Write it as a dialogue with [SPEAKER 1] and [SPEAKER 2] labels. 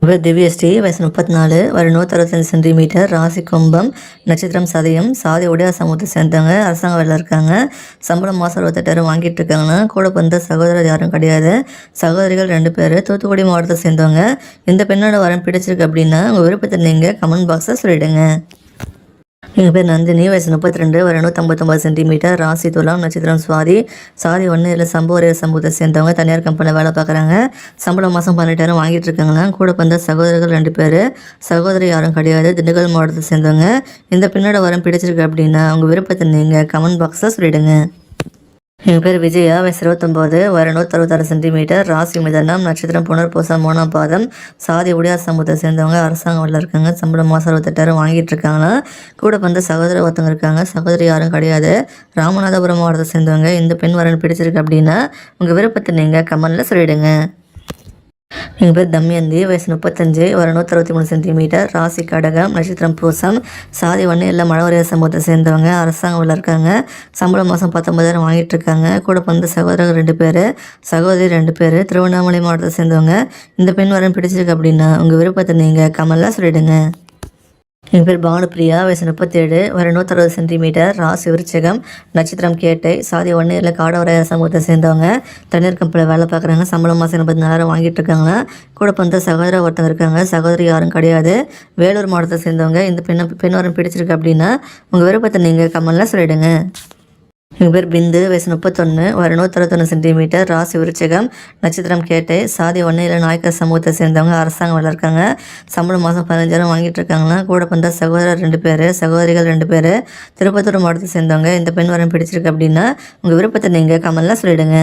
[SPEAKER 1] இவர் திவ்யஸ்ரீ, வயசு 34, வயது 165 சென்டிமீட்டர், ராசி கும்பம், நட்சத்திரம் சதயம், சாதி உடையார் சமூகத்தை சேர்ந்தவங்க, அரசாங்க வேலையில் இருக்காங்க. சம்பளம் மாதம் 68,000 வாங்கிட்டு இருக்காங்கன்னா, கூட பிறந்த சகோதரர் யாரும் கிடையாது. சகோதரிகள் 2 பேர், தூத்துக்குடி மாவட்டத்தை சேர்ந்தவங்க. இந்த பெண்ணோட வரம் பிடிச்சிருக்கு அப்படின்னா உங்கள் விருப்பத்தை நீங்கள் கமெண்ட் பாக்ஸில் சொல்லிவிடுங்க. எங்கள் பேர் நந்தினி, வயசு 32, வயது 159 சென்டிமீட்டர், ராசி துலாம், நட்சத்திரம் சுவாதி, சாதி 1 இதில் சம்பவ சமூகத்தை சேர்ந்தவங்க, தனியார் கம்பெனியில் வேலை பார்க்குறாங்க. சம்பளம் மாதம் 18,000 வாங்கிட்டு இருக்காங்களா. கூட பிறந்த சகோதரர்கள் 2 பேர், சகோதரி யாரும் கிடையாது. திண்டுக்கல் மாவட்டத்தை சேர்ந்தவங்க. இந்த பெண்ணோட வரம் பிடிச்சிருக்கு அப்படின்னா உங்கள் விருப்பத்தை நீங்கள் கமெண்ட் பாக்ஸில் சொல்லிவிடுங்க. எங்கள் பேர் விஜயா, வயசு 29, வயது 166 சென்டிமீட்டர், ராசி மிதனம், நட்சத்திரம் புனர்பூசம், 3ஆம் பாதம், சாதி உடையார் சமூகத்தை சேர்ந்தவங்க, அரசாங்க வேலையில் இருக்காங்க. சம்பளம் மாதம் 68,000 வாங்கிட்டு இருக்காங்கன்னா, கூட பிறந்த சகோதரர் ஒருத்தவங்க இருக்காங்க. சகோதரி யாரும் கிடையாது. ராமநாதபுரம் மாவட்டத்தை சேர்ந்தவங்க. இந்த பெண் வரன் பிடிச்சிருக்கு அப்படின்னா உங்கள் விருப்பத்தை நீங்கள் கமெண்டில் சொல்லிவிடுங்க. எங்கள் பேர் தம்யந்தி, வயசு 35, வயது 163 சென்டிமீட்டர், ராசி கடகம், நட்சத்திரம் பூசம், சாதி 1 எல்லாம் மழவரையார் சமூகத்தை சேர்ந்தவங்க, அரசாங்க வேலை இருக்காங்க. சம்பளம் மாதம் 19,000 வாங்கிட்டு இருக்காங்க. கூட பிறந்த சகோதரர்கள் 2 பேர், சகோதரி 2 பேர், திருவண்ணாமலை மாவட்டத்தை சேர்ந்தவங்க. இந்த பெண் வரன் பிடிச்சிருக்கு அப்படின்னா உங்கள் விருப்பத்தை நீங்கள் கமெண்டில் சொல்லிவிடுங்க. எங்கள் பேர் பானுப்பிரியா, வயசு 37, வயது 160 சென்டிமீட்டர், ராசி விருச்சிகம், நட்சத்திரம் கேட்டை, சாதி 1 இதில் காடவரையார் சமூகத்தை சேர்ந்தவங்க, தனியார் கம்பெனியில் வேலை பார்க்குறாங்க. சம்பளம் மாதம் 84,000 வாங்கிட்டு இருக்காங்க. கூட பிறந்த சகோதரர் ஒருத்தவங்க இருக்காங்க. சகோதரி யாரும் கிடையாது. வேலூர் மாவட்டத்தை சேர்ந்தவங்க. இந்த பெண் வரன் பிடிச்சிருக்கு அப்படின்னா உங்கள் விருப்பத்தை நீங்கள் கமெண்டில் சொல்லிவிடுங்க. எங்கள் பேர் பிந்து, வயசு 31, வயது 161 சென்டிமீட்டர், ராசி விருச்சிகம், நட்சத்திரம் கேட்டை, சாதி 1 இதில் நாயக்கர் சமூகத்தை சேர்ந்தவங்க, அரசாங்க வேலை இருக்காங்க. சம்பளம் மாதம் 15,000 வாங்கிட்டு இருக்காங்கன்னா. கூட பிறந்த சகோதரர் 2 பேர், சகோதரிகள் 2 பேர், திருப்பத்தூர் மாவட்டத்தை சேர்ந்தவங்க. இந்த பெண் வரன் பிடிச்சிருக்கு அப்படின்னா உங்கள் விருப்பத்தை நீங்கள் கமெண்டில் சொல்லிவிடுங்க.